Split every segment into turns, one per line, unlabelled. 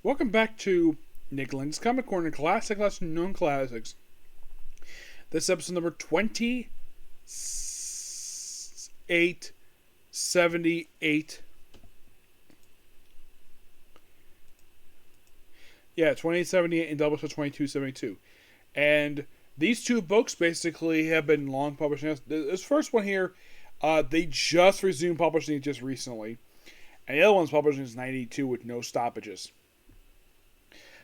Welcome back to Lenz Comic Corner, Classic Lesson Known Classics. This is episode number 2878. Yeah, 2878 and Doubleshot 2272. And these two books basically have been long publishing. This first one here, they just resumed publishing it just recently. And the other one's publishing since 92 with no stoppages.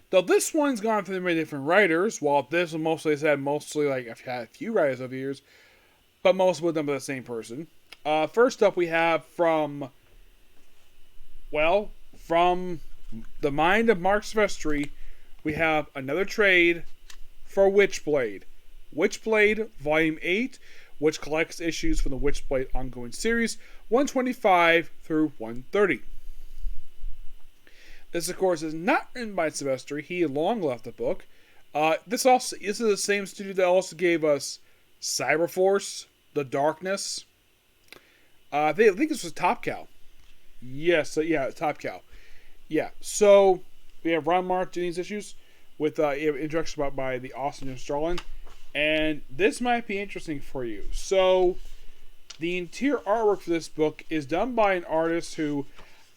Though this one's gone through many different writers, while this one mostly has had I've had a few writers over the years, but most of them are the same person. First up we have from the mind of Mark Silvestri, we have another trade for Witchblade. Witchblade Volume 8, which collects issues from the Witchblade ongoing series, 125 through 130. This, of course, is not written by Silvestri. He long left the book. This is the same studio that also gave us Cyberforce, The Darkness. I think this was Top Cow. Yes, Top Cow. Yeah, so we have Ron Mark doing these issues with introduction by the Austin and Starlin. And this might be interesting for you. So, the interior artwork for this book is done by an artist who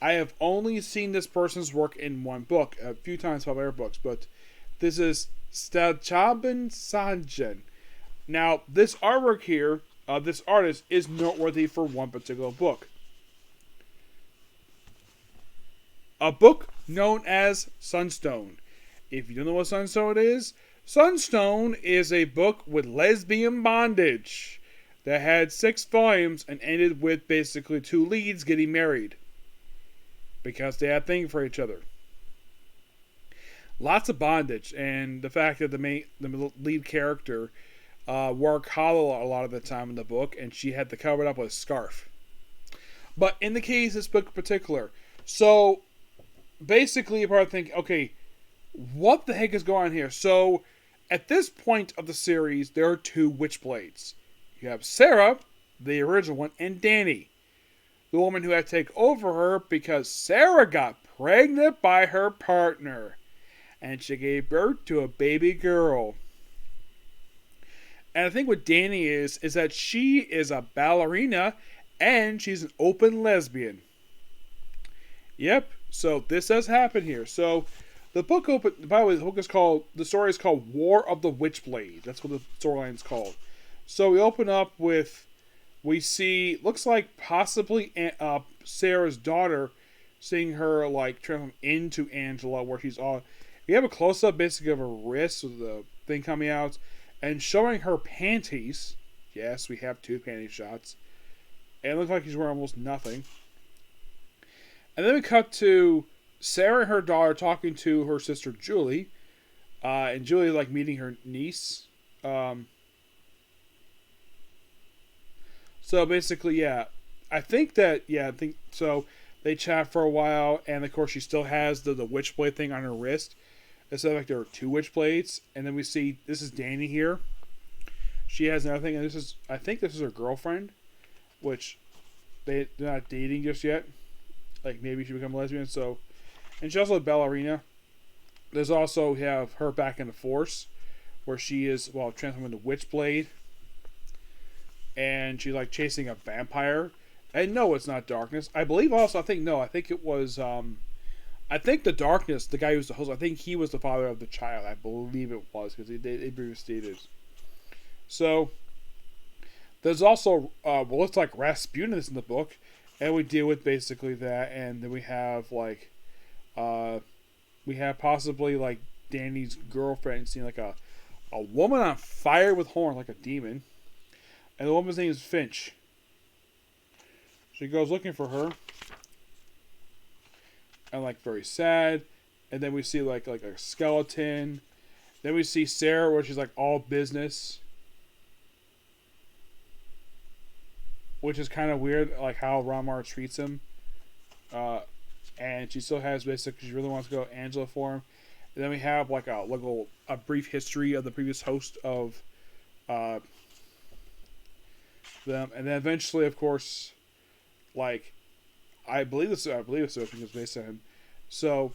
I have only seen this person's work in one book, a few times from other books, but this is Stalchaban Sanjan. Now, this artwork here, this artist, is noteworthy for one particular book. A book known as Sunstone. If you don't know what Sunstone is a book with lesbian bondage that had 6 volumes and ended with basically 2 leads getting married. Because they had a thing for each other. Lots of bondage, and the fact that the lead character wore a collar a lot of the time in the book, and she had to cover it up with a scarf. But in the case of this book in particular, so basically you're probably thinking, okay, what the heck is going on here? So at this point of the series, there are 2 Witchblades. You have Sarah, the original one, and Danny, the woman who had to take over her because Sarah got pregnant by her partner. And she gave birth to a baby girl. And I think what Danny is that she is a ballerina and she's an open lesbian. Yep, so this does happen here. So the book by the way, the story is called War of the Witchblade. That's what the storyline is called. So we open up with, we see, looks like possibly Sarah's daughter, seeing her like transform into Angela, where she's all. We have a close up basically of her wrist with the thing coming out, and showing her panties. Yes, we have 2 panty shots, and it looks like she's wearing almost nothing. And then we cut to Sarah and her daughter talking to her sister Julie, and Julie like meeting her niece. So basically, I think so. They chat for a while, and of course she still has the Witchblade thing on her wrist. It's like there are 2 Witchblades, and then we see, this is Danny here. She has another thing, and I think this is her girlfriend, which they're not dating just yet. Like maybe she become a lesbian, so. And she's also a ballerina. There's also, we have her back in the Force, where she is, transformed into Witchblade. And she's like chasing a vampire. And no, it's not Darkness. I believe also, I think it was, I think the Darkness, the guy who's the host, I think he was the father of the child. I believe it was, because they briefly stated. So, there's also, looks like Rasputin is in the book. And we deal with basically that. And then we have, like, possibly, like, Danny's girlfriend seeing, like, a woman on fire with horns, like a demon. And the woman's name is Finch. She goes looking for her. And like very sad. And then we see like a skeleton. Then we see Sarah where she's like all business. Which is kind of weird, like how Ramar treats him. And she still has basically, she really wants to go Angela for him. And then we have like a brief history of the previous host of them, and then eventually, of course, like I believe this is based on him. So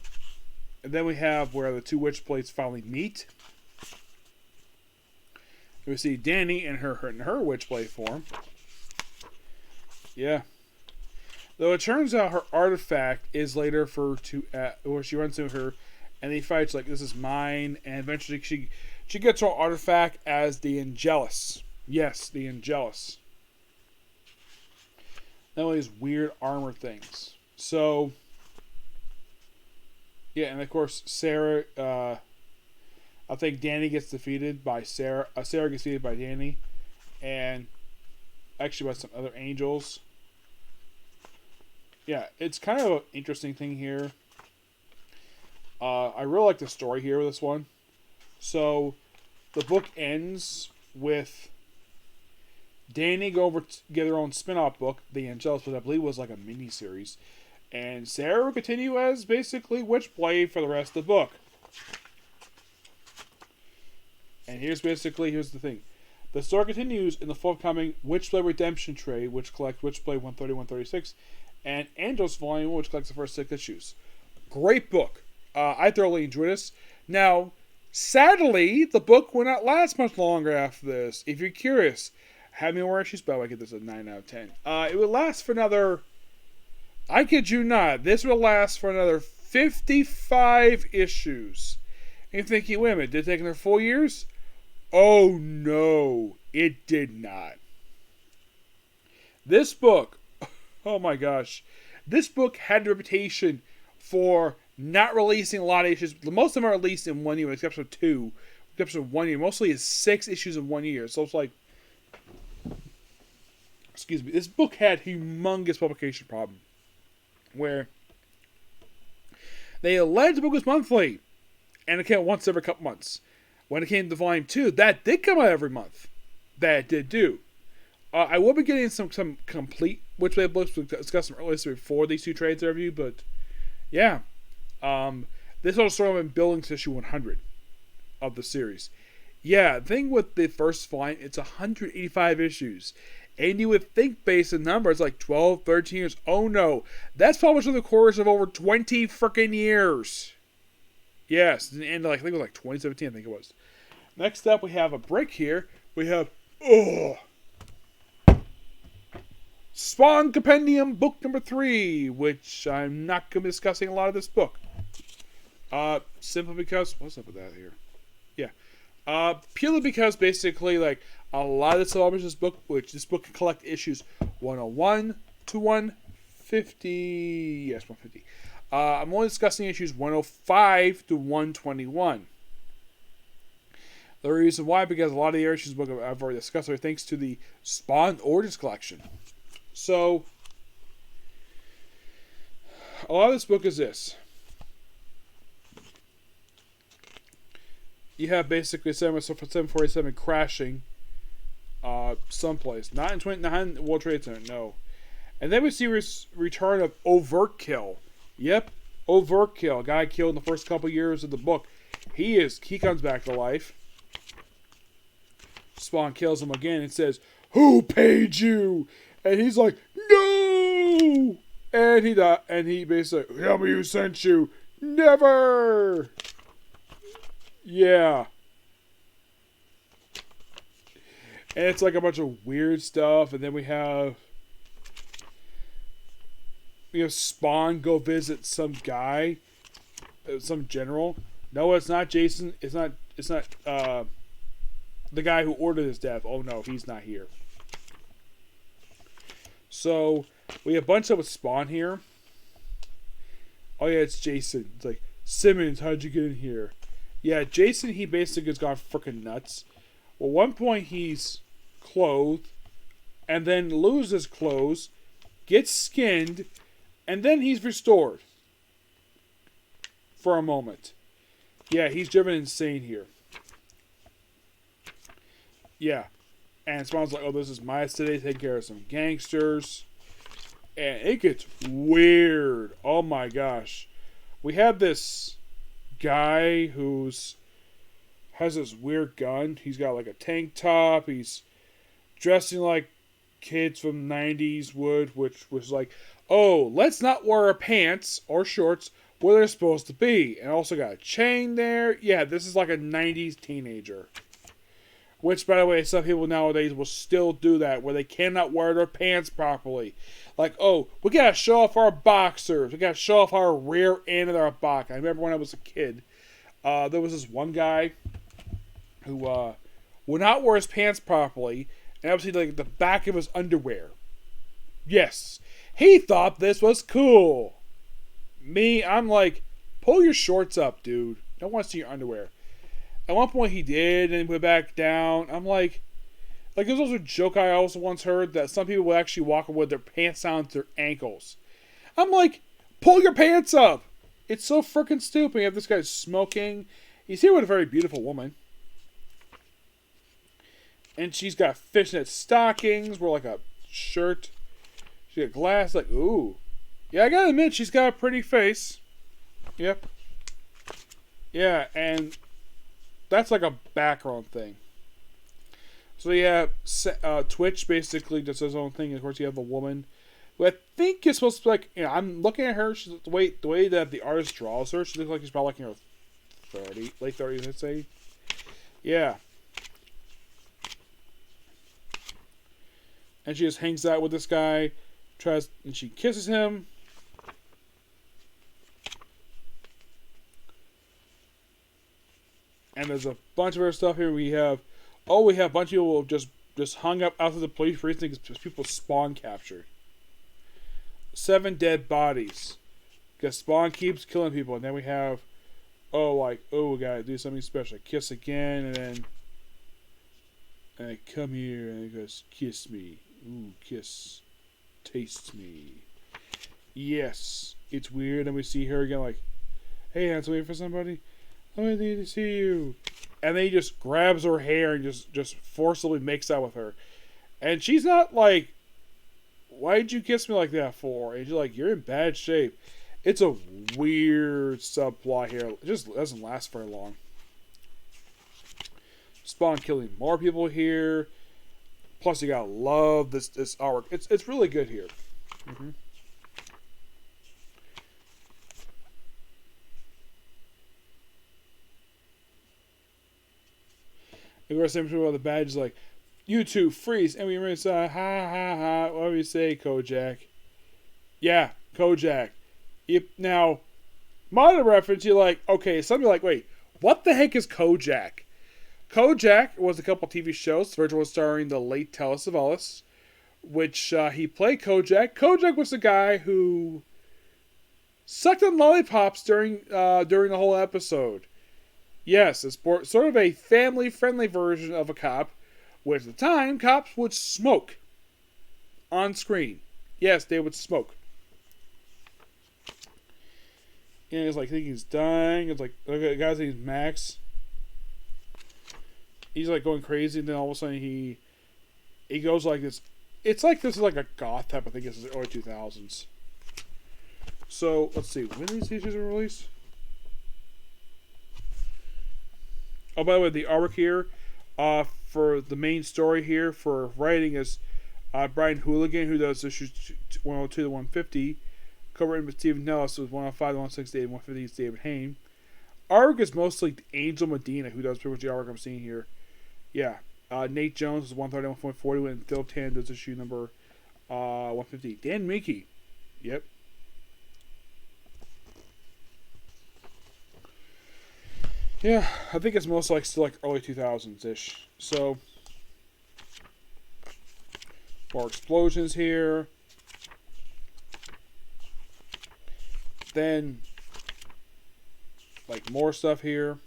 And then we have where the two Witchblades finally meet. We see Danny in her Witchblade form. Yeah. Though it turns out her artifact is later where she runs into her, and he fights like, this is mine, and eventually she gets her artifact as the Angelus. Yes, the Angelus. Not only these weird armor things. So, yeah, and of course Sarah, I think Danny gets defeated by Sarah. Sarah gets defeated by Danny, and actually by some other angels. Yeah, it's kind of an interesting thing here. I really like the story here with this one. So, the book ends with Danny go over to get her own spin-off book, The Angelus, which I believe was like a mini-series. And Sarah will continue as basically Witchblade for the rest of the book. And here's the thing. The story continues in the forthcoming Witchblade Redemption trade, which collects Witchblade 130, 136, and Angels Volume, which collects the first 6 issues. Great book. I thoroughly enjoyed this. Now, sadly, the book will not last much longer after this. If you're curious, how many more issues? But I give this a 9 out of 10. It would last for another... I kid you not. This will last for another 55 issues. And you're thinking, wait a minute, did it take another 4 years? Oh no, it did not. This book, oh my gosh, this book had a reputation for not releasing a lot of issues. Most of them are released in 1 year, except for 2. Except for 1 year. Mostly is 6 issues in 1 year. So it's like, excuse me, this book had humongous publication problem. Where they alleged the book was monthly, and it came once every couple months. When it came to Volume 2, that did come out every month. That did do. I will be getting some complete Witchblade books. We'll discuss them earlier before these two trades I reviewed, but yeah. This whole story I've been building to issue 100 of the series. Yeah, the thing with the first volume, it's 185 issues. And you would think based on numbers like 12, 13 years. Oh no. That's published in the course of over 20 freaking years. Yes. And I think it was like 2017, I think it was. Next up, we have a break here. We have Spawn Compendium book number 3, which I'm not going to be discussing a lot of this book. Simply because, what's up with that here? Yeah. Purely because basically, like, a lot of the syllabus of this book, which this book can collect issues 101 to 150. Yes, 150. I'm only discussing issues 105 to 121. The reason why, because a lot of the issues of the book I've already discussed are thanks to the Spawn Origins collection. So, a lot of this book is this. You have basically 747 crashing someplace. Not in World Trade Center, no. And then we see return of Overkill. Yep, Overkill. A guy killed in the first couple years of the book. He comes back to life. Spawn kills him again and says, "Who paid you?" And he's like, "No!" And he died. And he basically, "Tell me who sent you." "Never!" Yeah. And it's like a bunch of weird stuff. And then we have Spawn go visit some guy, some general. No, it's not Jason. It's not the guy who ordered his death. Oh no, he's not here. So we have a bunch of Spawn here. Oh yeah, it's Jason. It's like, "Simmons, how'd you get in here?" Yeah, Jason, he basically has gone freaking nuts. Well, one point he's clothed, and then loses clothes, gets skinned, and then he's restored. For a moment. Yeah, he's driven insane here. Yeah. And Spawn's like, "Oh, this is my city, take care of some gangsters." And it gets weird. Oh my gosh. We have this guy who's has this weird gun. He's got like a tank top. He's dressing like kids from the 90s would, which was like, "Oh, let's not wear our pants or shorts. where they're supposed to be. And also got a chain there. Yeah, this is like a 90s teenager. Which, by the way, some people nowadays will still do that, where they cannot wear their pants properly. Like, oh, we gotta show off our boxers. We gotta show off our rear end of our box. I remember when I was a kid, there was this one guy who would not wear his pants properly, and obviously like the back of his underwear. Yes, he thought this was cool. Me, I'm like, pull your shorts up, dude. I don't want to see your underwear. At one point he did, and he went back down. I'm like there's also a joke I also once heard that some people would actually walk with their pants down to their ankles. I'm like, pull your pants up. It's so freaking stupid. You have this guy smoking. He's here with a very beautiful woman. And she's got fishnet stockings, wear like a shirt. She got glass, like, ooh. Yeah, I gotta admit, she's got a pretty face. Yep. Yeah, and that's like a background thing. So yeah, Twitch basically does his own thing. Of course, you have a woman who I think is supposed to be like, I'm looking at her, she's, the way that the artist draws her, she looks like she's probably like, 30, late 30s, I'd say. Yeah. And she just hangs out with this guy, and she kisses him. And there's a bunch of other stuff here. We have a bunch of people just hung up outside the police precinct because people spawn captured. 7 dead bodies. Because Spawn keeps killing people. And then we have, we gotta do something special. Kiss again, and I come here, and he goes, kiss me. Ooh, kiss. Taste me. Yes. It's weird, and we see her again like, hey, I'm waiting for somebody. I need to see you. And then he just grabs her hair and just forcibly makes out with her. And she's not like, why did you kiss me like that for? And she's like, you're in bad shape. It's a weird subplot here. It just doesn't last very long. Spawn killing more people here. Plus, you gotta love this artwork. It's really good here. Mm-hmm. Of course, some people on the badge is like, you two freeze, and we rinse ha ha ha. What do we say, Kojak? Yeah, Kojak. Now, modern reference, you're like, okay, somebody like, wait, what the heck is Kojak? Kojak was a couple TV shows. The original was starring the late Telly Savalas, which he played Kojak. Kojak was the guy who sucked on lollipops during the whole episode. Yes, it's sort of a family-friendly version of a cop, which at the time, cops would smoke on screen. Yes, they would smoke. And he's like, I think he's dying. It's like, look at the guy's name's Max. He's like going crazy, and then all of a sudden he goes like this. It's like this is like a goth type of thing. This is the early 2000s. So let's see, when these issues are released. Oh, by the way, the artwork here for the main story here for writing is Brian Hooligan, who does issues 102 to 150. Co-written with Stephen Nellis, with 105 to 168, 150 is David Hayne. Artwork is mostly Angel Medina, who does pretty much the artwork I'm seeing here. Yeah. Nate Jones is 130 to 140, and Phil Tan does issue number 150. Dan Mickey. Yep. Yeah, I think it's most like still like early 2000s-ish. So, more explosions here. Then, like more stuff here.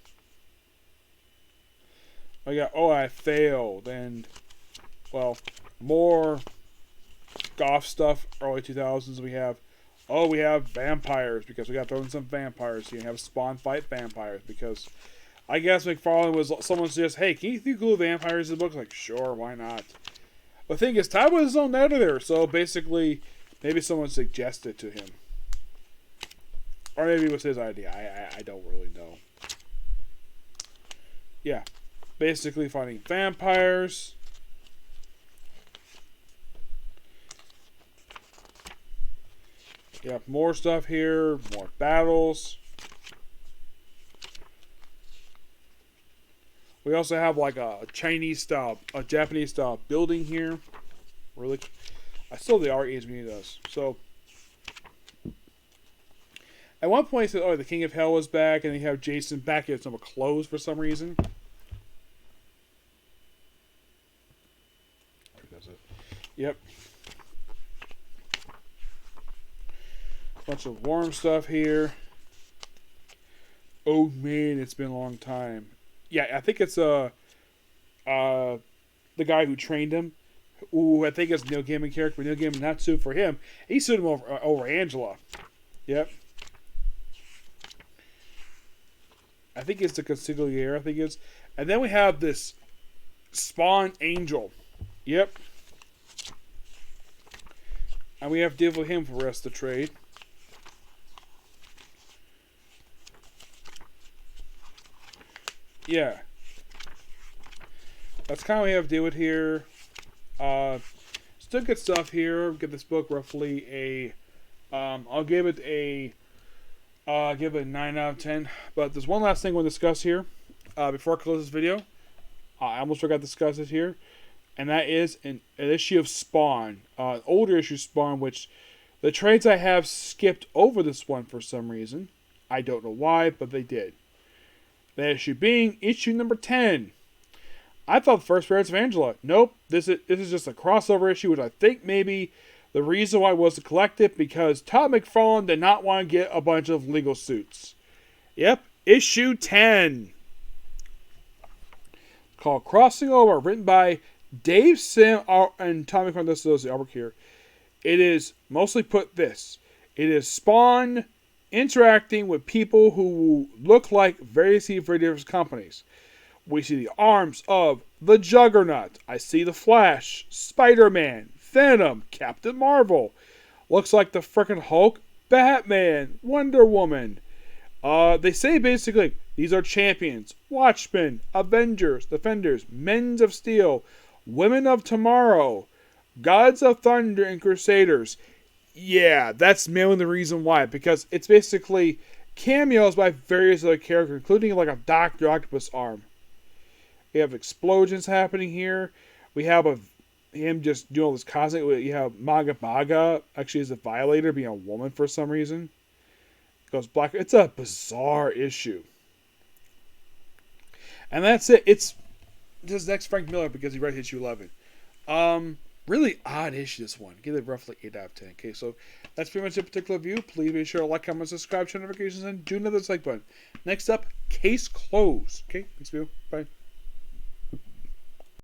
I failed. And, well, more goth stuff, early 2000s. We have vampires, because we got to throw in some vampires here and have Spawn fight vampires, because I guess McFarlane was, someone suggests, hey, can you glue vampires in the book? Like, sure, why not? The thing is, Ty was his own editor, so basically, maybe someone suggested to him. Or maybe it was his idea. I don't really know. Yeah. Basically fighting vampires. Yeah, more stuff here, more battles. We also have like a Chinese style, a Japanese style building here. Really, I still the art HB does. So at one point, he said, "Oh, the King of Hell was back," and they have Jason back in some clothes for some reason. That's it. Yep. Bunch of warm stuff here. Oh man, it's been a long time. Yeah, I think it's the guy who trained him. Ooh, I think it's Neil Gaiman character, but Neil Gaiman not sued for him. He sued him over Angela. Yep. I think it's the consigliere. I think it's, and then we have this Spawn Angel. Yep. And we have to deal with him for the rest of the trade. Yeah. That's kind of what we have to deal with here. Still good stuff here. Give this book roughly a, I'll give it a 9 out of 10. But there's one last thing we'll discuss here before I close this video. I almost forgot to discuss it here. And that is an issue of Spawn. An older issue of Spawn, which the trades I have skipped over this one for some reason. I don't know why, but they did. That issue being issue number 10. I thought the first appearance of Angela. Nope, this is just a crossover issue, which I think maybe the reason why it was to collect it because Todd McFarlane did not want to get a bunch of legal suits. Yep, issue 10. Called Crossing Over, written by Dave Sim and Tommy McFarlane. This is the artwork here. It is mostly put this. It is Spawn interacting with people who look like various different companies. We see the arms of the Juggernaut. I see the Flash, Spider-Man, Venom, Captain Marvel. Looks like the frickin' Hulk, Batman, Wonder Woman. They say basically these are champions, Watchmen, Avengers, Defenders, Men of Steel, Women of Tomorrow, Gods of Thunder, and Crusaders. Yeah, that's mainly the reason why. Because it's basically cameos by various other characters, including like a Dr. Octopus arm. We have explosions happening here. We have him just doing all this cosmic. You have Maga Maga actually is a Violator being a woman for some reason. Goes black. It's a bizarre issue. And that's it. It's this next Frank Miller because he read issue 11. Really odd issue, this one. Give it roughly 8 out of 10. Okay, so that's pretty much a particular view. Please be sure to like, comment, subscribe, turn notifications, and do another like button. Next up, case closed. Okay, next video. Bye.